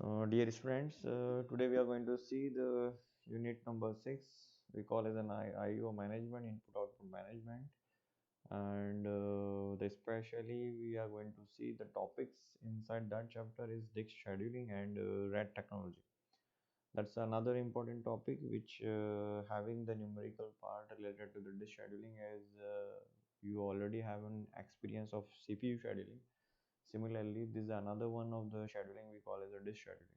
Dear friends, today we are going to see the unit number 6. We call as an IO management, input output management, and especially we are going to see the topics inside that chapter is disk scheduling and RAD technology. That's another important topic which having the numerical part related to the disk scheduling as you already have an experience of CPU scheduling. Similarly, this is another one of the scheduling we call as a disk scheduling.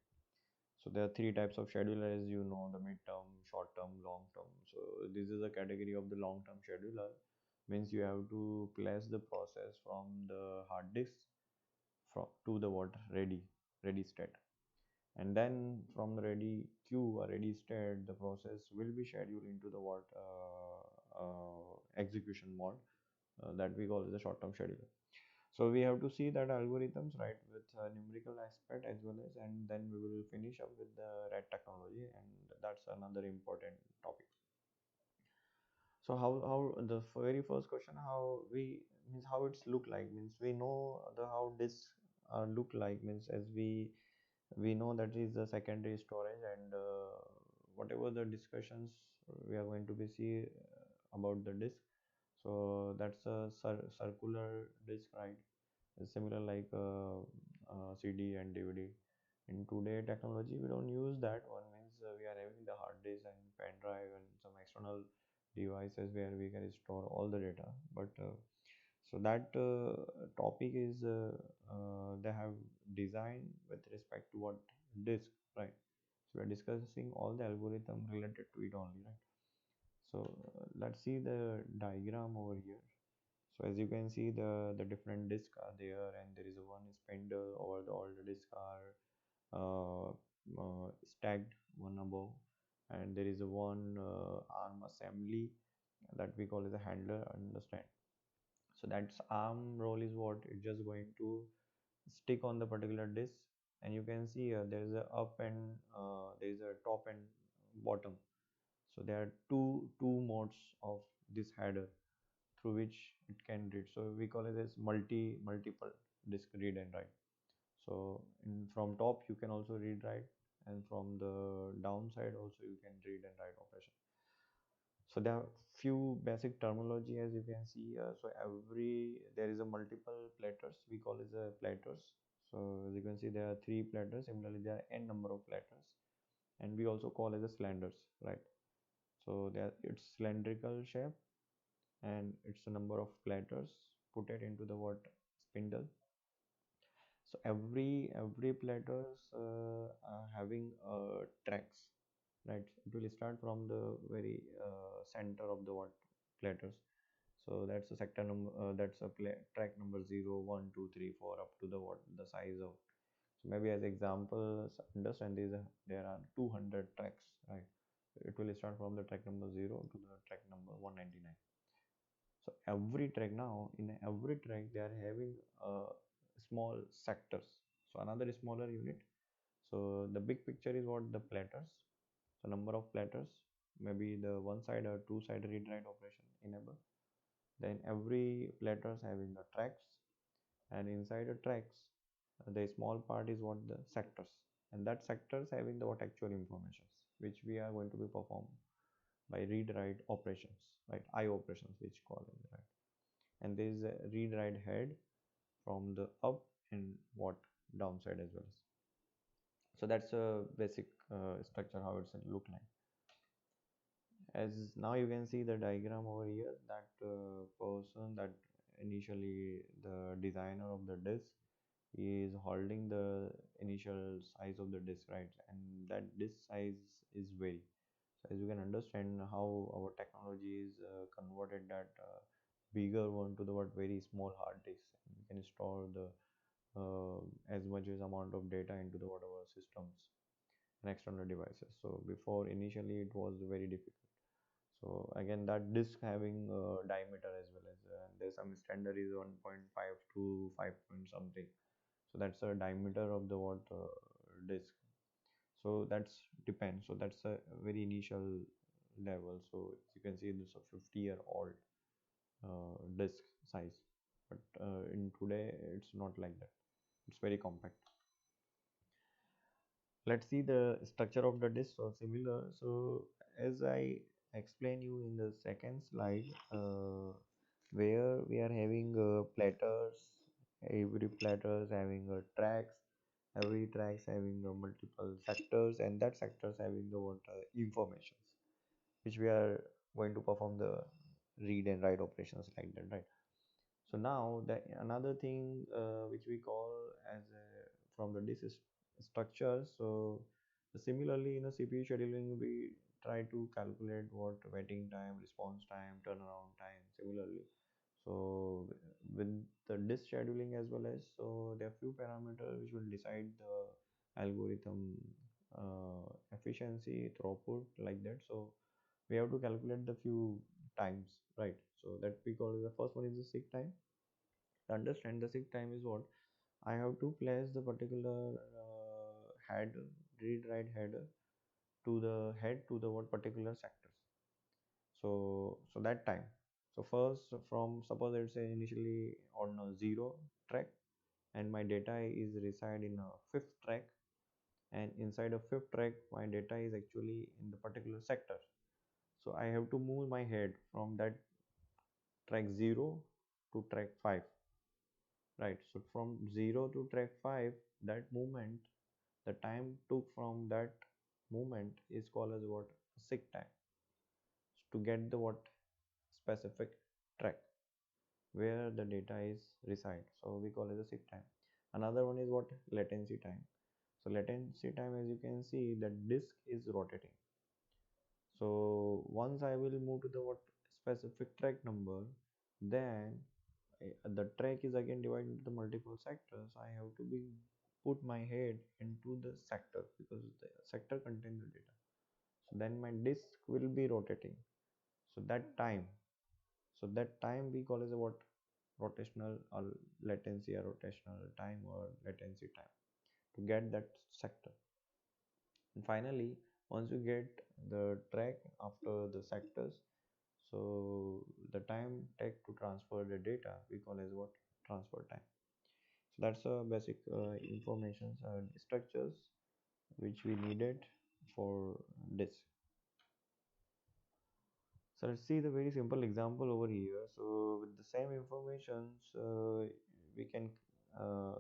So there are three types of scheduler, as you know, the mid-term, short-term, long-term. So this is a category of the long-term scheduler. Means you have to place the process from the hard disk from to the what ready state, and then from the ready queue or ready state, the process will be scheduled into the what execution mode that we call as the short-term scheduler. So we have to see that algorithms, right, with numerical aspect as well as, and then we will finish up with the red technology, and that's another important topic. So how the very first question, how we means how it's look like, means we know the how this look like, means as we know that is the secondary storage, and whatever the discussions we are going to be see about the disk. So that's a circular disk, right? It's similar like CD and DVD. In today technology, we don't use that one. Means we are having the hard disk and pen drive and some external devices where we can store all the data. But so that topic is they have designed with respect to what disk, right? So we are discussing all the algorithm related to it only, right? So let's see the diagram over here. So as you can see, the different discs are there, and there is a one spindle over the all the discs are uh, stacked one above, and there is a one arm assembly that we call as a handler. Understand? So that's arm roll is what it's just going to stick on the particular disc, and you can see there is a up and there is a top and bottom. So there are two modes of this header through which it can read. So we call it as multiple disk read and write. So from top you can also read write, and from the downside also you can read and write operation. So there are few basic terminology as you can see. So every there is a multiple platters, we call it a platters. So as you can see, there are three platters. Similarly, there are n number of platters, and we also call it the cylinders, right? So there it's cylindrical shape, and it's a number of platters put it into the what spindle. So every platters are having tracks, right? It will start from the very center of the what platters. So that's a sector number, that's a track number 0 1 2 3 4 up to the what the size of. So maybe as example, understand there are 200 tracks, right? It will start from the track number 0 to the track number 199. So every track, now in every track they are having small sectors. So another smaller unit. So the big picture is what the platters. So number of platters, maybe the one side or two side read write operation enable. Then every platters having the tracks, and inside the tracks the small part is what the sectors, and that sectors having the what actual informations which we are going to be performed by read write operations, right? I operations which call it, right? And there is a read write head from the up and what downside as well. So that's a basic structure how it's look like. As now you can see the diagram over here, that person that initially the designer of the disk is holding the initial size of the disk, right? And that disk size is vary. So as you can understand how our technology is converted that bigger one to the what very small hard disk. We can store the as much as amount of data into the whatever systems and external devices. So before initially it was very difficult. So again that disk having diameter as well as there's some standard is 1.5 to 5 point something. So that's a diameter of the what disk. So that's depends. So that's a very initial level. So you can see this a 50-year-old disk size, but in today it's not like that. It's very compact. Let's see the structure of the disk. So similar. So as I explain you in the second slide, where we are having platters, every platters having tracks, every tracks having multiple sectors, and that sectors having the what informations which we are going to perform the read and write operations like that, right? So now the another thing which we call as from the disk structure. So similarly in a CPU scheduling, we try to calculate what waiting time, response time, turnaround time. Similarly, so with the disk scheduling as well as, so there are few parameters which will decide the algorithm efficiency, throughput, like that. So we have to calculate the few times, right? So that we call, the first one is the seek time. To understand the seek time is what, I have to place the particular head, read write header to the head to the what particular sectors. So that time. So first from, suppose it's initially on a 0 track, and my data is reside in a fifth track, and inside a fifth track my data is actually in the particular sector. So I have to move my head from that track 0 to track 5, right? So from 0 to track 5, that movement, the time took from that movement is called as what, seek time, to get the what specific track where the data is reside. So we call it the seek time. Another one is what, latency time. So latency time, as you can see, the disk is rotating. So once I will move to the what specific track number, then the track is again divided into the multiple sectors. I have to be put my head into the sector because the sector contains the data. So then my disk will be rotating. So that time we call as a what, rotational or latency, or rotational time, or latency time, to get that sector. And finally, once you get the track after the sectors, so the time take to transfer the data we call as what, transfer time. So that's a basic information structures which we needed for this. So let's see the very simple example over here. So with the same informations, we can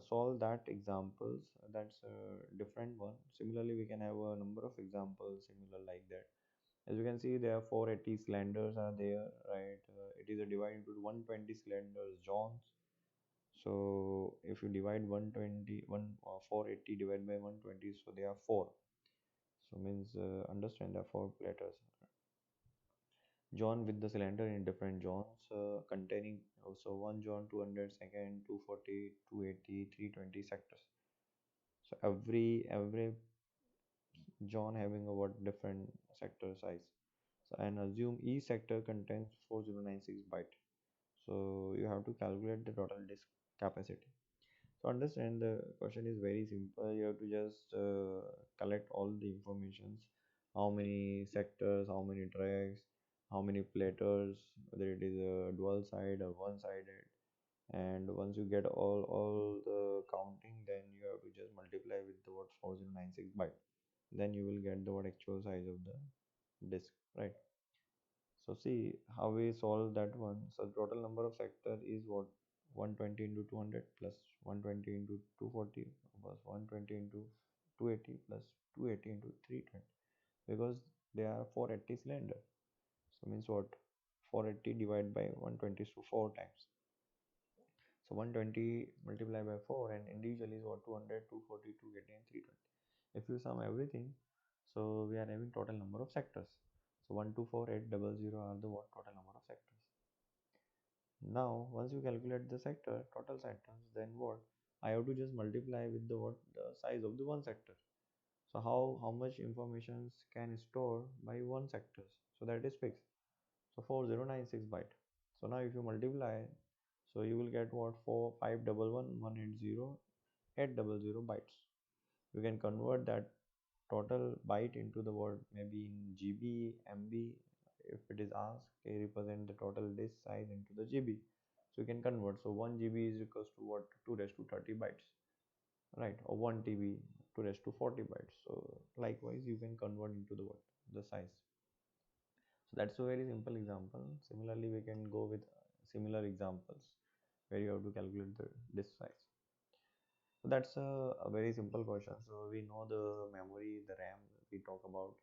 solve that examples. That's a different one. Similarly, we can have a number of examples similar like that. As you can see, there are 480 cylinders are there, right? It is a divided into 120 cylinders zones. So if you divide 480 divided by 120, so there are 4. So means understand there are 4 platters. John with the cylinder in different zones containing also one zone 200 second 240 280 320 sectors. So every zone having a what different sector size. So and assume each sector contains 4096 byte. So you have to calculate the total disk capacity. So understand the question is very simple. You have to just collect all the informations, how many sectors, how many tracks, how many platters, whether it is a dual side or one sided. And once you get all the counting, then you have to just multiply with the what 4096 byte. Then you will get the what actual size of the disk, right? So see how we solve that one. So total number of sector is what, 120 into 200 plus 120 into 240 plus 120 into 280 plus 280 into 320, because they are 480 cylinder. So means what, 480 divided by 120, so 4 times. So 120 multiplied by 4 and individually is what, 200, 240, 280 and 320. If you sum everything, so we are having total number of sectors. So 124,800 are the what total number of sectors. Now once you calculate the sector, total sectors, then what? I have to just multiply with the what, the size of the one sector. So how much information can store by one sectors? So that is fixed. So 4096 byte. So now if you multiply, so you will get what, 4511180 bytes. You can convert that total byte into the word maybe in GB, MB. If it is asked, okay, represent the total disk size into the GB. So you can convert. So 1 GB is equals to what, 2 raised to 30 bytes, right? Or 1 TB. to raise to 40 bytes. So likewise you can convert into the what, the size. So that's a very simple example. Similarly we can go with similar examples where you have to calculate the disk size. So that's a very simple question. So we know the memory, the RAM we talk about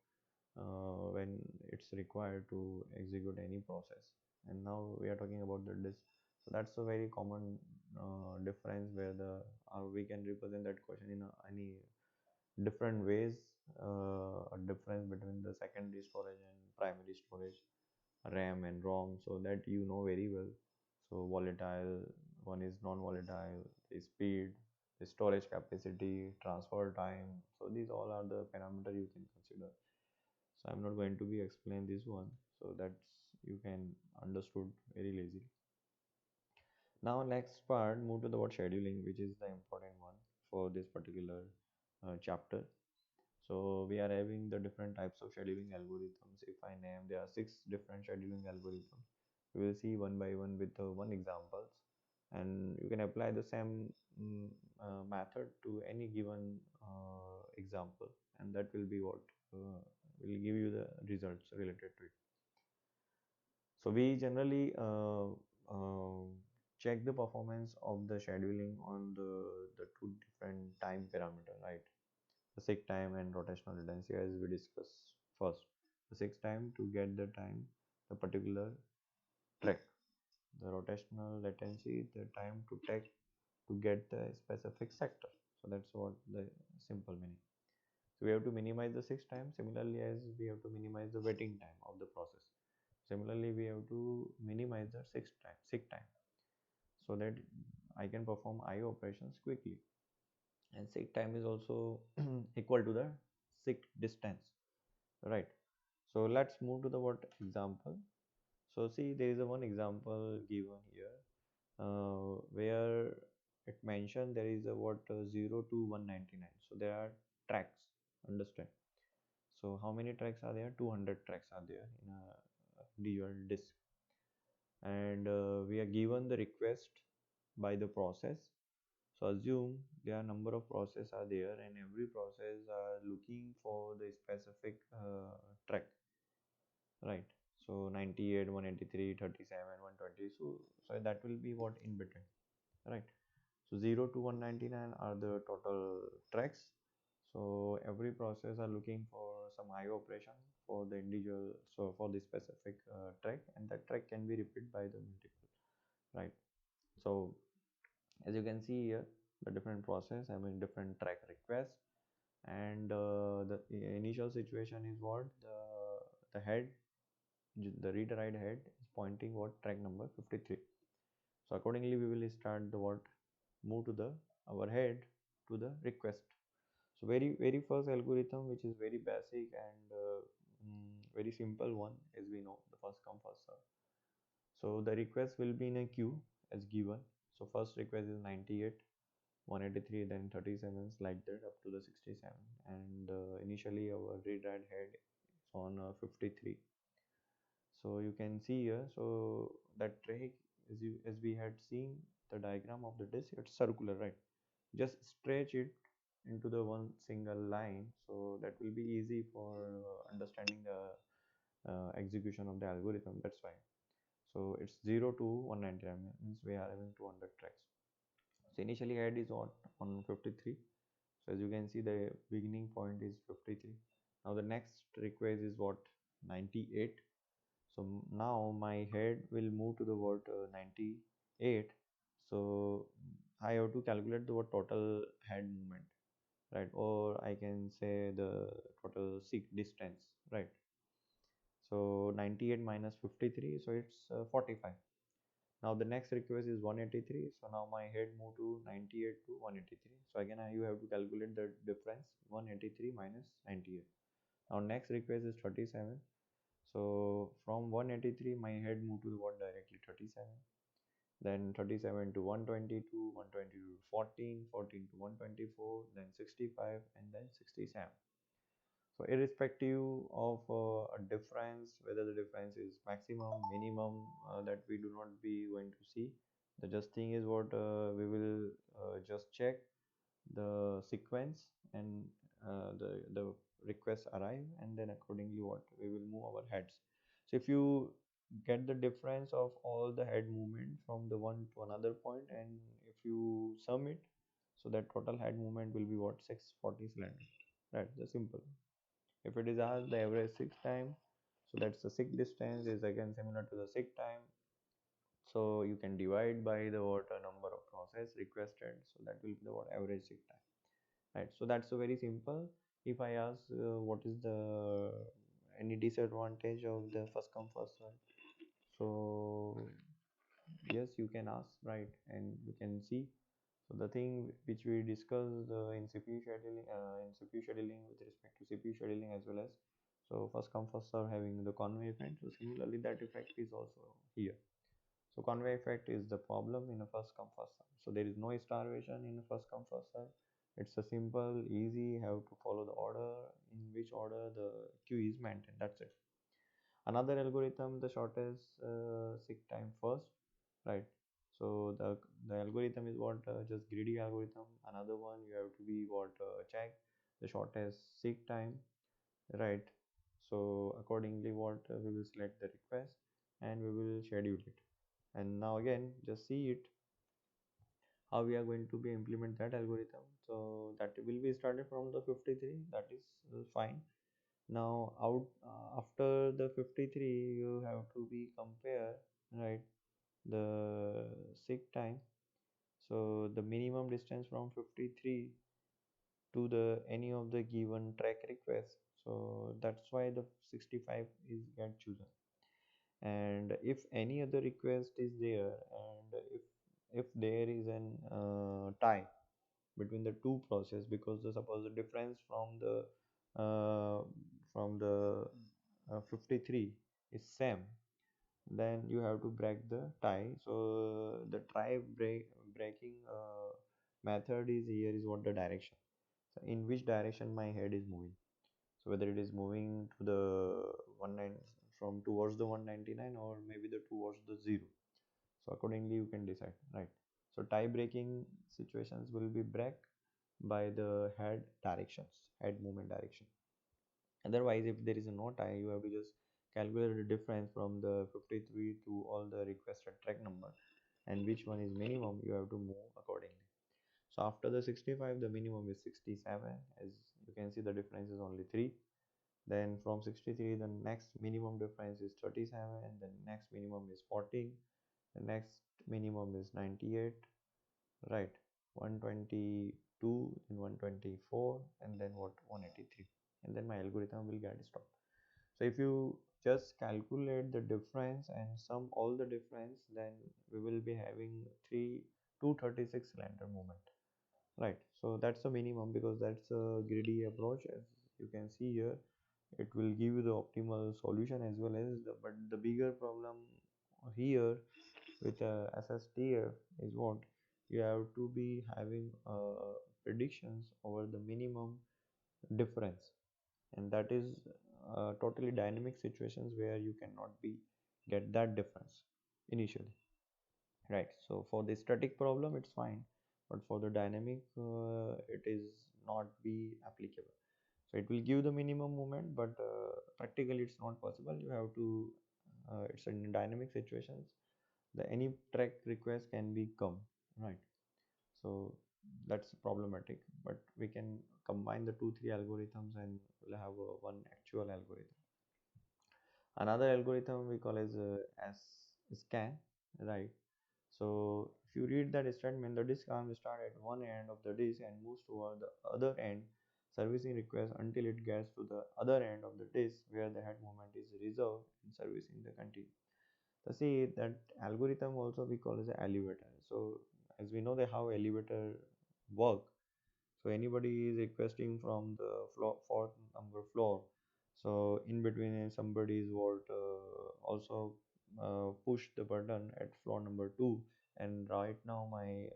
when it's required to execute any process. And now we are talking about the disk. So that's a very common difference where the we can represent that question in any different ways. A difference between the secondary storage and primary storage, RAM and ROM, so that you know very well. So volatile, one is non-volatile, the speed, the storage capacity, transfer time. So these all are the parameter you can consider. So I'm not going to be explain this one. So that's you can understood very lazy. Now next part move to the word scheduling, which is the important one for this particular chapter. So we are having the different types of scheduling algorithms. If I name, there are 6 different scheduling algorithms. We will see one by one with one examples, and you can apply the same method to any given example, and that will be what will give you the results related to it. So we generally check the performance of the scheduling on the two different time parameter, right? The seek time and rotational latency, as we discussed first. The seek time to get the time, the particular track. The rotational latency, the time to take to get the specific sector. So that's what the simple meaning. So we have to minimize the seek time, similarly as we have to minimize the waiting time of the process. Similarly, we have to minimize the seek time, so that I can perform IO operations quickly. And seek time is also equal to the seek distance, right? So let's move to the what example. So see, there is a one example given here where it mentioned there is a what 0 to 199. So there are tracks, understand? So how many tracks are there? 200 tracks are there in a dual disk, and we are given the request by the process. So assume there are number of process are there, and every process are looking for the specific track, right? So 98, 183, 37, 120. So that will be what in between, right? So 0 to 199 are the total tracks. So every process are looking for some IO operation for the individual, so for the specific track, and that track can be repeated by the multiple, right? So as you can see here, the different process having different track requests, and the initial situation is what the head, the read write head is pointing what track number 53. So accordingly we will start the what move to the our head to the request. So very first algorithm, which is very basic and very simple one, as we know, the first come first serve. So the request will be in a queue as given. So first request is 98, 183, then 37, like that up to the 67, and initially our read write head is on 53. So you can see here, so that track, as we had seen the diagram of the disk, it's circular, right? Just stretch it into the one single line, so that will be easy for understanding the execution of the algorithm. That's why. So it's 0 to 199, means we are having 200 tracks. So initially head is on 53. So as you can see, the beginning point is 53. Now the next request is what, 98. So now my head will move to the what 98. So I have to calculate the what total head movement, right? Or I can say the total seek distance, right? So 98 minus 53, so it's 45. Now the next request is 183. So now my head move to 98 to 183. So again you have to calculate the difference, 183 minus 98. Now next request is 37. So from 183 my head move to what directly 37. Then 37 to 122, 122 to 14, 14 to 124, then 65, and then 67. So irrespective of a difference, whether the difference is maximum, minimum, that we do not be going to see. The just thing is what we will just check the sequence, and the requests arrive, and then accordingly what we will move our heads. So if you get the difference of all the head movement from the one to another point, and if you sum it, so that total head movement will be what, 640 cylinder, right? The simple. If it is asked the average seek time, so that's the seek distance is again similar to the seek time. So you can divide by the what number of process requested, so that will be the what average seek time, right? So that's a very simple. If I ask what is the any disadvantage of the first come first serve, so yes, you can ask, right? And you can see. So the thing which we discussed in CPU scheduling with respect to CPU scheduling as well as, so first come first serve having the conway effect. So similarly, that effect is also here. So conway effect is the problem in a first come first serve. So there is no starvation in a first come first serve. It's a simple, easy. Have to follow the order in which order the queue is maintained. That's it. Another algorithm, the shortest seek time first, right? So the algorithm is what just greedy algorithm. Another one you have to be what check the shortest seek time, right? So accordingly, what we will select the request and we will schedule it. And now again, just see it how we are going to be implement that algorithm. So that will be started from the 53. That is fine. Now out after the 53, you have to be compare, right, the seek time. So the minimum distance from 53 to the any of the given track request. So that's why the 65 is get chosen. And if any other request is there, and if there is an tie between the two process, because the suppose the difference uh, from the 53 is same, then you have to break the tie. So the breaking method is here is what the direction, so in which direction my head is moving. So whether it is moving to the 19 from towards the 199 or maybe the towards the 0. So accordingly you can decide, right? So tie breaking situations will be break by the head directions, head movement direction. Otherwise, if there is a no tie, you have to just calculate the difference from the 53 to all the requested track number, and which one is minimum, you have to move accordingly. So after the 65, the minimum is 67. As you can see, the difference is only 3. Then from 63, the next minimum difference is 37, and the next minimum is 14. The next minimum is 98, right? 122 and 124, and then what, 183. And then my algorithm will get stopped. So if you just calculate the difference and sum all the difference, then we will be having 236 cylinder movement, right? So that's the minimum, because that's a greedy approach. As you can see here, it will give you the optimal solution as well as but the bigger problem here with SSTF is what you have to be having predictions over the minimum difference, and that is totally dynamic situations where you cannot be get that difference initially, right? So for the static problem it's fine, but for the dynamic it is not be applicable. So it will give the minimum movement, but practically it's not possible. You have to it's in dynamic situations, the any track request can be come, right? So that's problematic, but we can combine the 2 3 algorithms and we'll have one actual algorithm. Another algorithm we call as scan, right? So if you read that statement, the disk arm start at one end of the disk and moves toward the other end, servicing request until it gets to the other end of the disk where the head movement is reserved and servicing the continue. So see that algorithm also we call as an elevator. So as we know that how elevator work, so anybody is requesting from the floor fourth number floor, so in between somebody is what also push the button at floor number 2, and right now my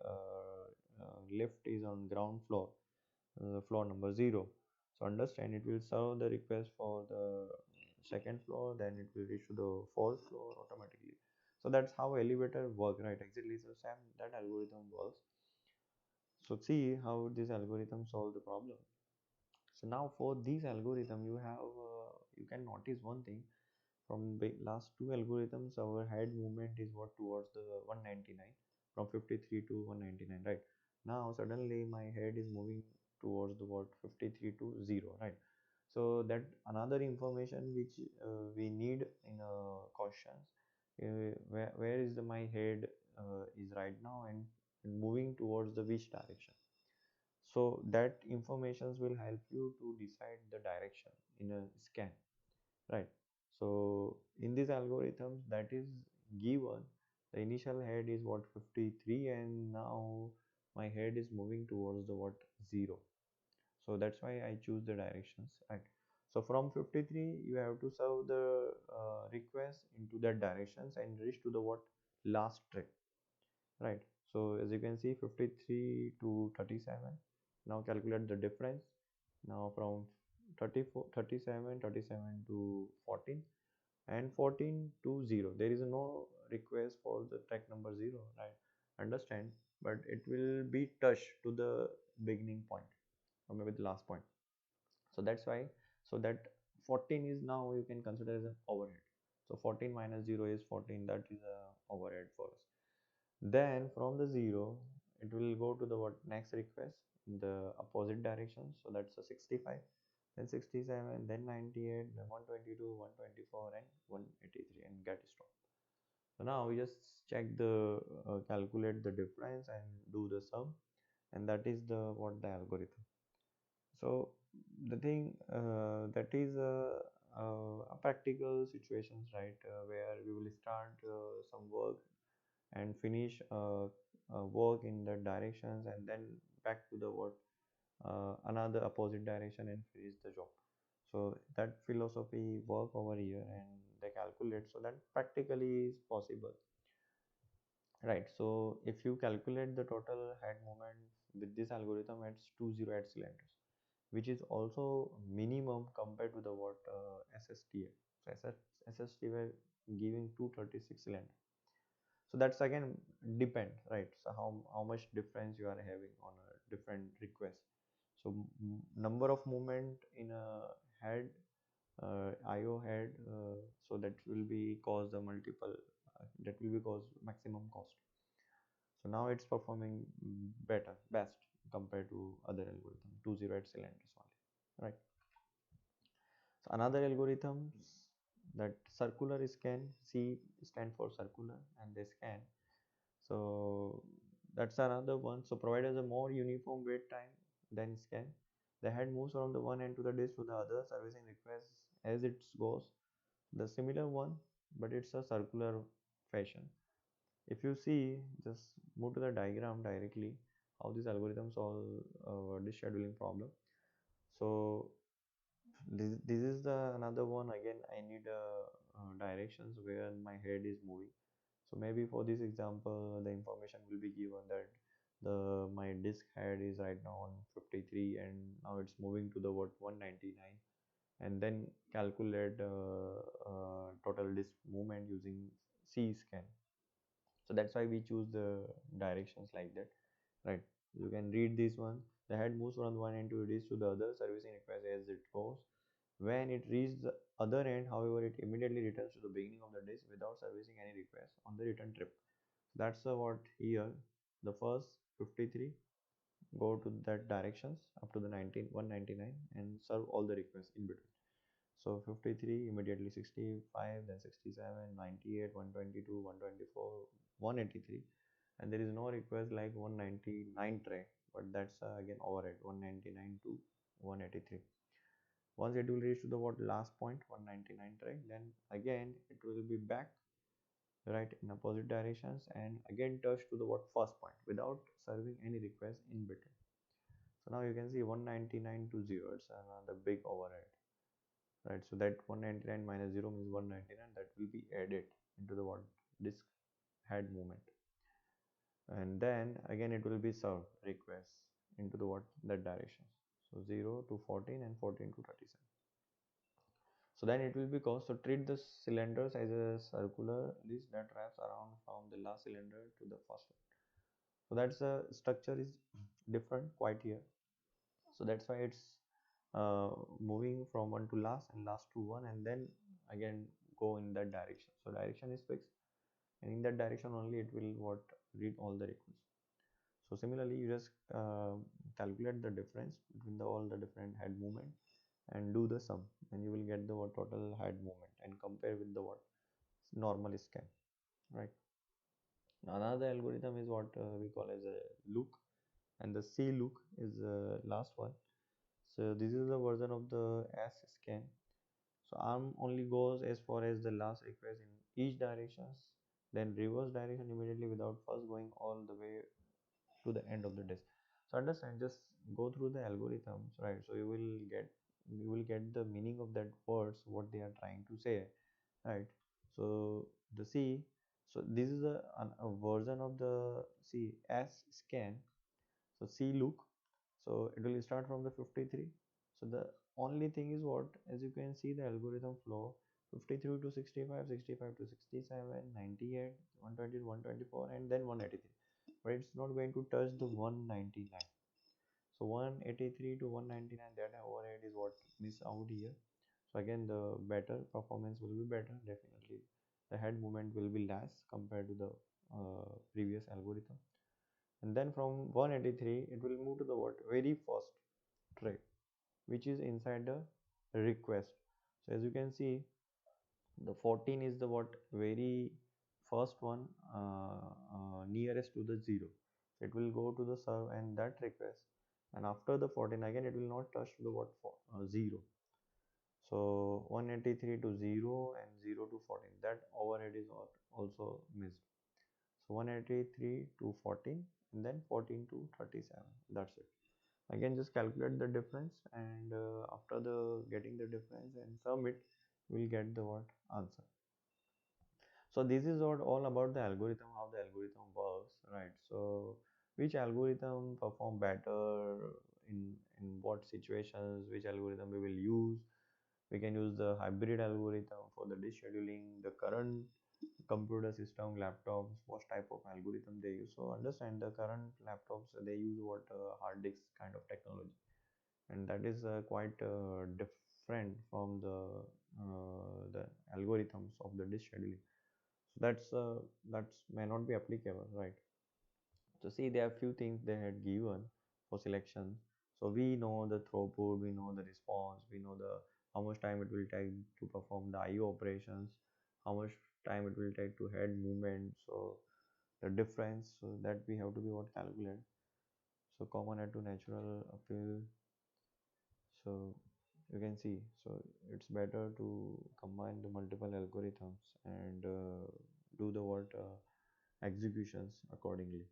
lift is on ground floor, floor number 0. So understand, it will serve the request for the second floor, then it will reach to the fourth floor automatically. So that's how elevator work, right? Exactly. So Sam, that algorithm works. So see how this algorithm solve the problem. So now for this algorithm, you can notice one thing from the last two algorithms. Our head movement is what towards the 199 from 53 to 199, right? Now suddenly my head is moving towards the what 53 to 0, right? So that another information which we need in questions, where is my head is right now, and moving towards the which direction. So that informations will help you to decide the direction in a scan, right? So in these algorithms that is given, the initial head is what 53, and now my head is moving towards the what 0. So that's why I choose the directions, right? So from 53 you have to serve the request into that directions and reach to the what last trip, right? So as you can see 53 to 37, now calculate the difference. Now from 34 37 37 to 14 and 14 to 0, there is no request for the track number 0, right? Understand? But it will be touched to the beginning point or maybe the last point. So that's why, so that 14 is now you can consider as an overhead. So 14 minus 0 is 14, that is a overhead for us. Then from the 0 it will go to the what next request in the opposite direction. So that's a 65, then 67, then 98, then 122, 124 and 183 and get stopped. So now we just check the calculate the difference and do the sum, and that is the what the algorithm. So the thing that is a practical situations, right, where we will start some work and finish work in the directions, and then back to the what another opposite direction and finish the job. So that philosophy work over here and they calculate, so that practically is possible, right? So if you calculate the total head moment with this algorithm, it's 208 cylinders, which is also minimum compared to the what SSTA. So SSTA giving 236 cylinders. So that's again depend, right? So how much difference you are having on a different request. So number of movement in a head, IO head, so that will be cause the multiple, that will be cause maximum cost. So now it's performing better, best compared to other algorithm, 208 cylinders only, right? So another algorithms, that circular scan, C stand for circular and they scan. So that's another one. So provides a more uniform wait time than scan. The head moves from the one end to the disk to the other, servicing requests as it goes. The similar one, but it's a circular fashion. If you see, just move to the diagram directly, how this algorithm solve this scheduling problem. So this is the another one. Again I need directions where my head is moving. So maybe for this example the information will be given that the my disk head is right now on 53 and now it's moving to the what 199, and then calculate total disk movement using C scan. So that's why we choose the directions like that, right? You can read this one. The head moves from one end to reach to the other, servicing request as it goes. When it reaches the other end, however, it immediately returns to the beginning of the disk without servicing any request on the return trip. That's what here. The first 53 go to that directions up to the 199 and serve all the requests in between. So 53 immediately 65, then 67, 98, 122, 124, 183, and there is no request like 199 tray, but that's again overhead 199 to 183. Once it will reach to the what last point 199 tray, then again it will be back right in opposite directions and again touch to the what first point without serving any request in between. So now you can see 199 to 0, it's another big overhead, right? So that 199 minus 0 means 199, that will be added into the what disk head movement, and then again it will be served request into the what that direction. So 0 to 14 and 14 to 37. So then it will be cause, so treat the cylinders as a circular list that wraps around from the last cylinder to the first one. So that's the structure is different quite here. So that's why it's moving from one to last and last to one, and then again go in that direction. So direction is fixed, and in that direction only it will what read all the requests. So similarly, you just calculate the difference between all the different head movement and do the sum, and you will get the what total head movement and compare with the what normal scan, right? Another algorithm is what we call as a look, and the C look is the last one. So this is the version of the S scan. So arm only goes as far as the last request in each directions, then reverse direction immediately without first going all the way to the end of the disk. So understand, just go through the algorithms, right? So you will get the meaning of that words, what they are trying to say, right? So the C, so this is a version of the C S scan. So C look, so it will start from the 53. So the only thing is what, as you can see the algorithm flow, 53 to 65, 65 to 67, 98, 120, 124, and then 183, but it's not going to touch the 199. So 183 to 199, that overhead is what miss out here. So again the better performance will be better, definitely the head movement will be less compared to the previous algorithm. And then from 183 it will move to the what very first tray, which is inside the request. So as you can see, the 14 is the what very first one, nearest to the 0. So it will go to the serve and that request, and after the 14 again it will not touch the what for 0. So 183 to 0 and 0 to 14, that overhead is also missed. So 183 to 14 and then 14 to 37, that's it. Again just calculate the difference, and after the getting the difference and sum it, we'll get the what answer. So this is what all about the algorithm, how the algorithm works, right? So which algorithm perform better in what situations, which algorithm we will use. We can use the hybrid algorithm for the disk scheduling, the current computer system laptops, what type of algorithm they use. So understand the current laptops, they use what hard disk kind of technology, and that is quite different from the algorithms of the disk scheduling. So that's may not be applicable, right? So see, there are few things they had given for selection. So we know the throughput, we know the response, we know the how much time it will take to perform the IO operations, how much time it will take to head movement. So the difference, so that we have to be what calculate. So common head to natural appeal. So you can see, so it's better to combine the multiple algorithms and do the what executions accordingly.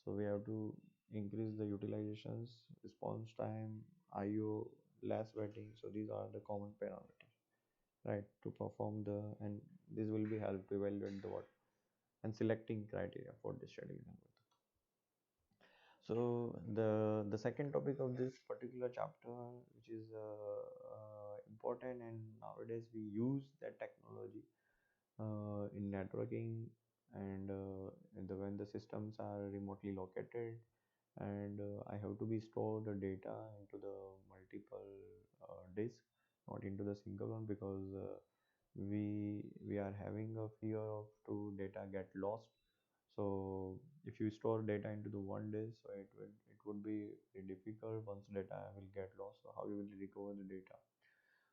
So we have to increase the utilizations, response time, IO, less waiting. So these are the common parameters, right? To perform the, and this will be help to evaluate the what and selecting criteria for the scheduling algorithm. So the second topic of this particular chapter, which is important, and nowadays we use that technology in networking, and when the systems are remotely located, and I have to be store the data into the multiple disk, not into the single one, because we are having a fear of to data get lost. So if you store data into the one disk, so it would be very difficult once data will get lost. So how you will recover the data?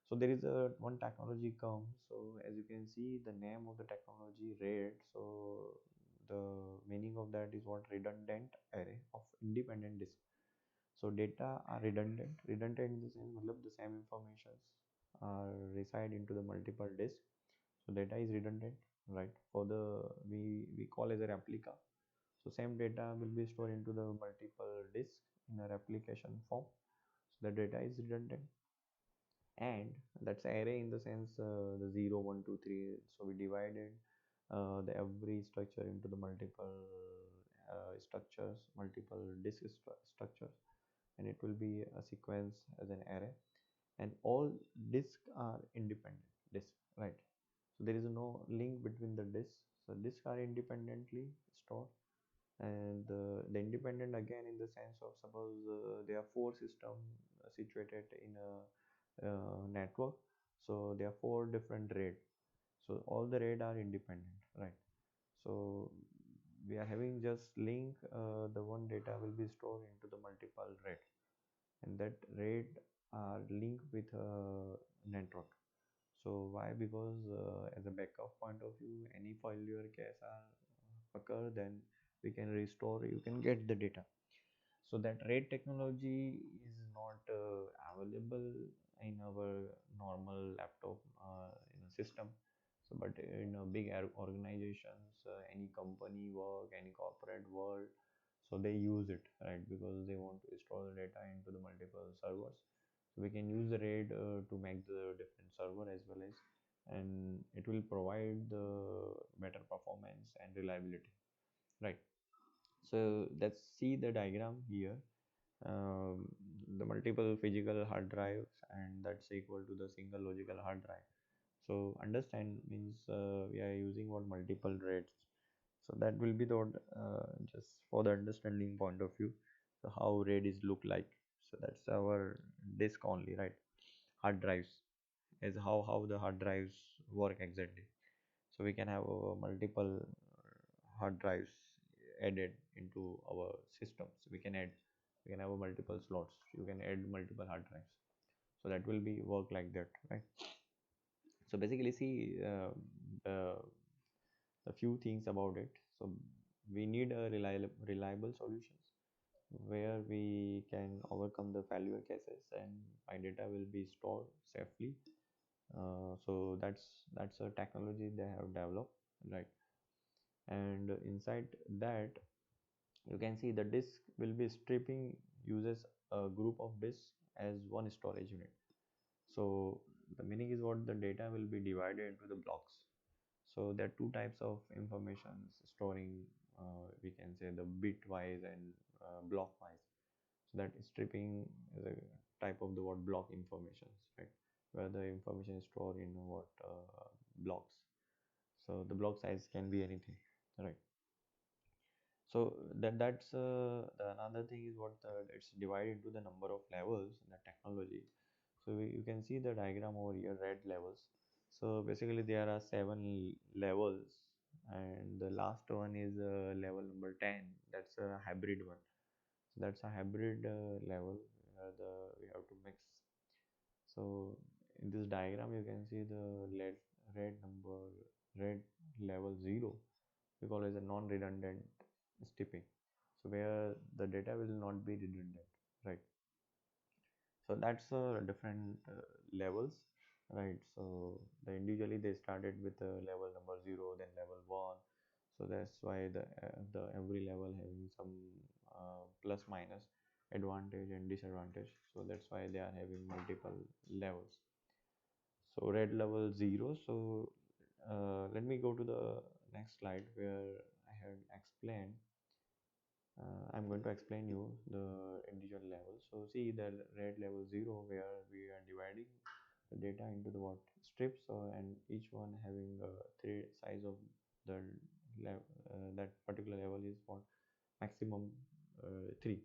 So there is a one technology comes. So as you can see, the name of the technology RAID. So the meaning of that is what redundant array of independent disk. So data are redundant. Redundant in the sense, matlab the same informations are reside into the multiple disk. So data is redundant, right? For the we call as a replica. So same data will be stored into the multiple disk in a replication form. So the data is redundant, and that's array in the sense the 0 1 2 3. So we divided the every structure into the multiple structures, multiple disk structures, and it will be a sequence as an array, and all disks are independent disks, right? So there is no link between the disks. So disks are independently stored, And the independent again in the sense of suppose there are four systems situated in a network, so there are four different RAID, so all the RAID are independent, right? So we are having just link, the one data will be stored into the multiple RAID, and that RAID are linked with a network. So why? Because as a backup point of view, any failure case are occur, then we can restore, you can get the data. So that RAID technology is not available in our normal laptop in a system. So but in a big organizations, any company work, any corporate world, so they use it, right? Because they want to store the data into the multiple servers. So we can use the RAID to make the different server as well as, and it will provide the better performance and reliability, right? So let's see the diagram here. um, the multiple physical hard drives, and that's equal to the single logical hard drive. So understand means we are using what multiple RAIDs. So that will be the just for the understanding point of view, so how RAID is look like. So that's our disk only, right? Hard drives is how the hard drives work exactly. So we can have multiple hard drives added into our systems. We can have a multiple slots, you can add multiple hard drives, so that will be work like that, right? So basically see, the, the few things about it. So we need a reliable solutions where we can overcome the failure cases and my data will be stored safely. So that's a technology they have developed, right? And inside that, you can see the disk will be stripping uses a group of disks as one storage unit. So the meaning is what the data will be divided into the blocks. So there are two types of information storing, we can say the bit wise and block wise. So that stripping is a type of the what block information, right? Where the information is stored in what blocks. So the block size can be anything, right? So the another thing is what it's divided into the number of levels in the technology. So you can see the diagram over here, red levels. So basically there are seven levels, and the last one is level number 10. That's a hybrid one. So that's a hybrid level where we have to mix. So in this diagram you can see the red number, red level 0, we call it a non-redundant stripping. So where the data will not be redundant, right? So that's different levels, right? So individually they started with level number 0, then level 1. So that's why the every level having some plus minus advantage and disadvantage. So that's why they are having multiple levels. So red level 0. So let me go to the next slide where I had explained. I'm going to explain you the individual levels. So see the red level 0 where we are dividing the data into the what strips, and each one having three size of the that particular level is what maximum 3.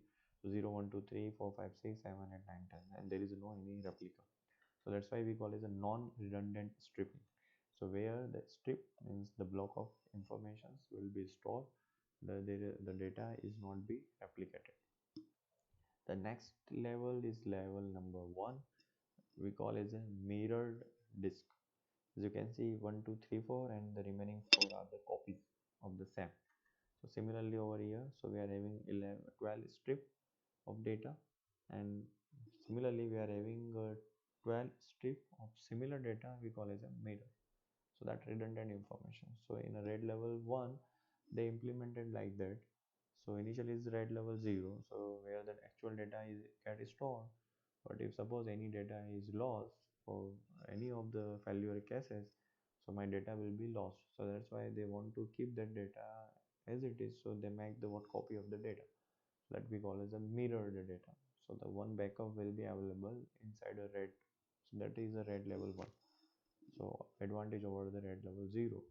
So 0, 1, 2, 3, 4, 5, 6, 7, 8, 9, 10, and there is no any replica. So that's why we call it a non-redundant stripping. So where the strip means the block of informations will be stored, the data is not be replicated. The next level is level number 1. We call as a mirrored disk. As you can see, 1, 2, 3, 4, and the remaining 4 are the copies of the same. So similarly over here, so we are having 11, 12 strip of data, and similarly we are having 12 strip of similar data, we call as a mirror. So that redundant information. So in a RAID level 1, they implemented like that. So initially is RAID level 0, so where the actual data is get stored. But if suppose any data is lost for any of the failure cases, so my data will be lost. So that's why they want to keep that data as it is. So they make the what copy of the data that we call as a mirrored data. So the one backup will be available inside a RAID. So that is a RAID level 1. So advantage over the RAID level 0.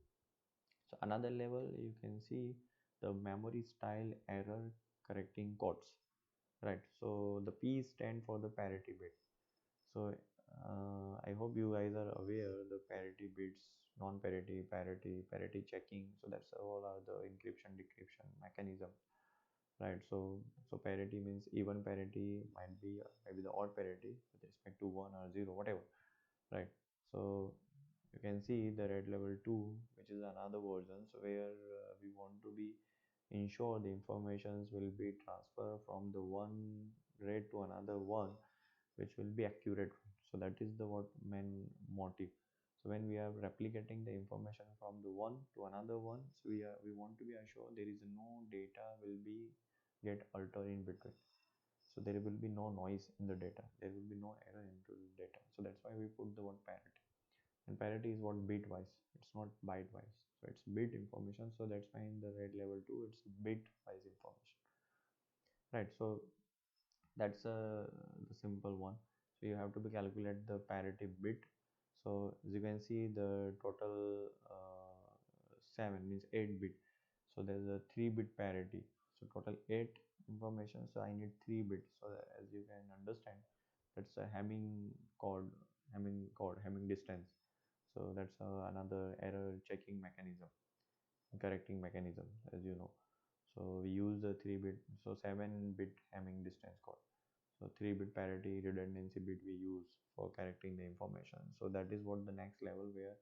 So another level you can see the memory style error correcting codes, right? So the P stand for the parity bit. So I hope you guys are aware the parity bits, non-parity, parity, parity checking. So that's all are the encryption decryption mechanism, right? So parity means even parity might be maybe the odd parity with respect to 1 or 0, whatever, right? So you can see the red level 2, which is another version, so where we want to be ensure the informations will be transferred from the one red to another one, which will be accurate. So that is the what main motive. So when we are replicating the information from the one to another one, so we want to be assured there is no data will be get altered in between. So there will be no noise in the data, there will be no error into the data. So that's why we put the word parity. And parity is what bit wise, it's not byte wise, so it's bit information. So that's why in the red level 2 it's bit wise information, right? So that's the simple one. So you have to be calculate the parity bit. So as you can see the total 7 means 8 bit. So there's a 3 bit parity, so total 8 information, so I need 3 bits. So as you can understand, that's a Hamming chord, Hamming distance. So that's another error checking mechanism, correcting mechanism, as you know. So we use the 3 bit, so 7 bit Hamming distance code. So 3 bit parity redundancy bit we use for correcting the information. So that is what the next level, where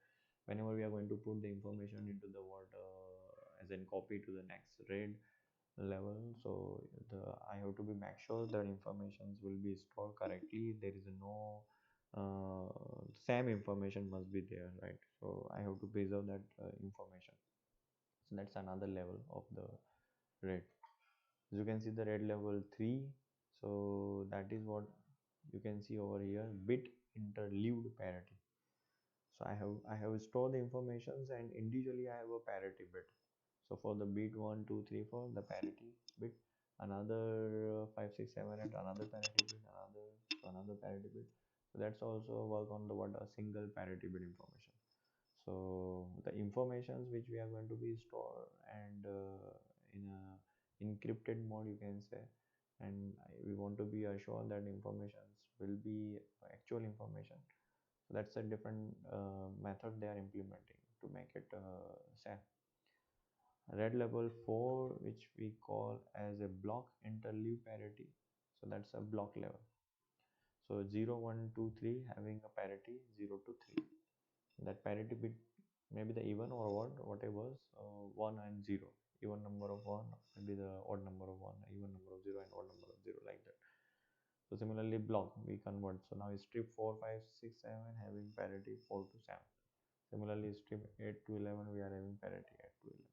whenever we are going to put the information into the what as in copy to the next RAID level, so the I have to be make sure that informations will be stored correctly. There is no same information must be there, right? So I have to preserve that information. So that's another level of the RAID. As you can see the red level 3, so that is what you can see over here, bit interleaved parity. So I have stored the informations and individually I have a parity bit. So for the bit 1 2 3 4 the parity bit, another 5 6 7 8 another parity bit, another parity bit. So that's also work on the what a single parity bit information. So the informations which we are going to be store and in a encrypted mode you can say, and we want to be assured that informations will be actual information. So that's a different method they are implementing to make it safe. Red level 4, which we call as a block interleave parity. So that's a block level. So 0 1 2 3 having a parity 0 to 3. That parity bit maybe the even or odd whatever, 1 and 0, even number of 1, maybe the odd number of 1, even number of 0 and odd number of 0, like that. So similarly block we convert, so now strip 4 5 6 7 having parity 4 to 7. Similarly strip 8 to 11 we are having parity 8 to 11.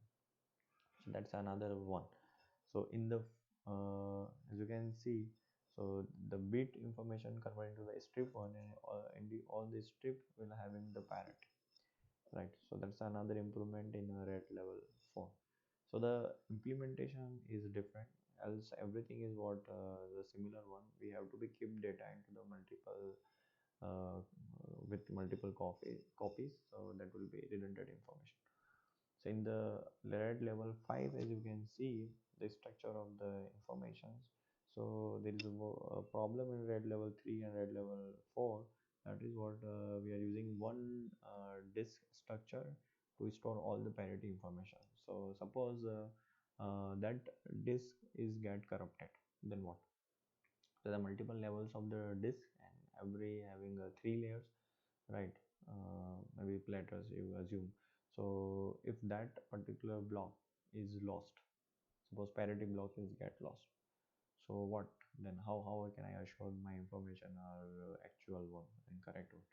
So that's another one. So in the as you can see, so the bit information converting to the strip one, and all the strip will having the parity, right? So that's another improvement in red level 4. So the implementation is different, else everything is what the similar one. We have to be keep data into the multiple uh, with multiple copies, so that will be redundant information. So in the red level 5, as you can see the structure of the informations. So there is a problem in red level 3 and red level 4. That is what we are using one disk structure to store all the parity information. So suppose that disk is get corrupted, then what? So the multiple levels of the disk and every having three layers, right? Maybe platters you assume. So if that particular block is lost, suppose parity block is get lost, so what then? How can I assure my information are actual one and correct one?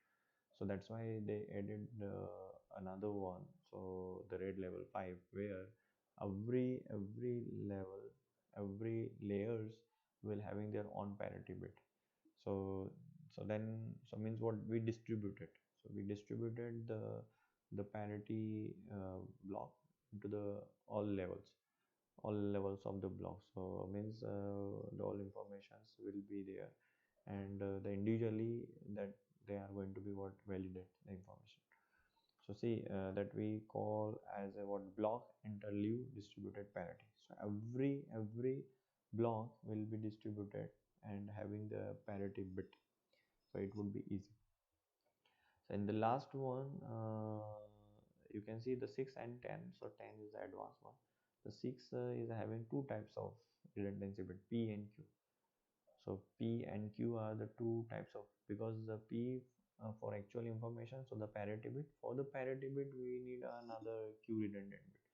So that's why they added another one, so the red level 5, where every level, every layers will having their own parity bit. So so means what we distributed, so we distributed the parity block into the all levels of the block. So means the all informations will be there, and the individually that they are going to be what validate the information. So see that we call as a what block interleave distributed parity. So every block will be distributed and having the parity bit. So it would be easy. So in the last one, you can see the 6 and 10. So 10 is the advanced one. The 6 is having two types of redundancy bit, P and Q. So P and Q are the two types of, because the P for actual information, so the parity bit. For the parity bit, we need another Q redundant bit.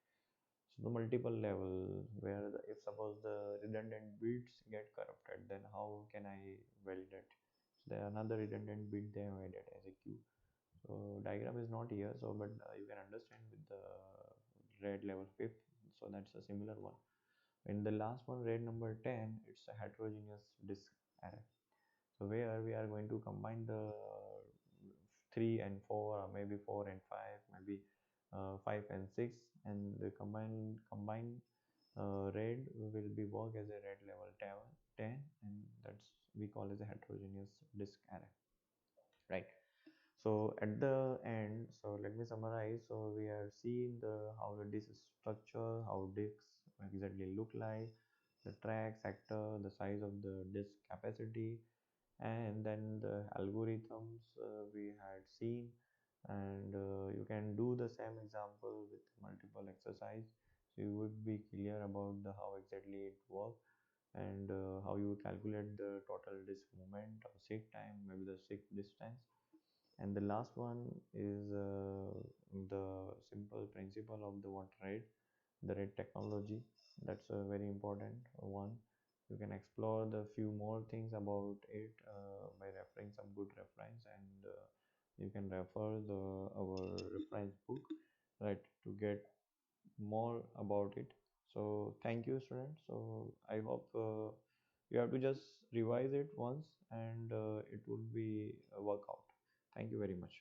So the multiple level where if suppose the redundant bits get corrupted, then how can I validate? So there another redundant bit they have added as a Q. So diagram is not here, so but you can understand with the red level fifth. So that's a similar one. In the last one, red number 10, it's a heterogeneous disk array. So where we are going to combine the 3 and 4, or maybe 4 and 5, maybe 5 and 6, and the combined red will be work as a red level 10, and that's we call as a heterogeneous disk array, right? So at the end, so let me summarize. So we are seeing the how the disk structure, how disks exactly look like, the track sector, the size of the disk capacity, and then the algorithms we had seen. And you can do the same example with multiple exercise, so you would be clear about the how exactly it works, and how you calculate the total disk movement or seek time, maybe the seek distance. And the last one is the simple principle of the what RAID, the RAID technology. That's a very important one. You can explore the few more things about it by referring some good reference, and you can refer the our reference book, right, to get more about it. So thank you, students. So I hope you have to just revise it once, and it would be a workout. Thank you very much.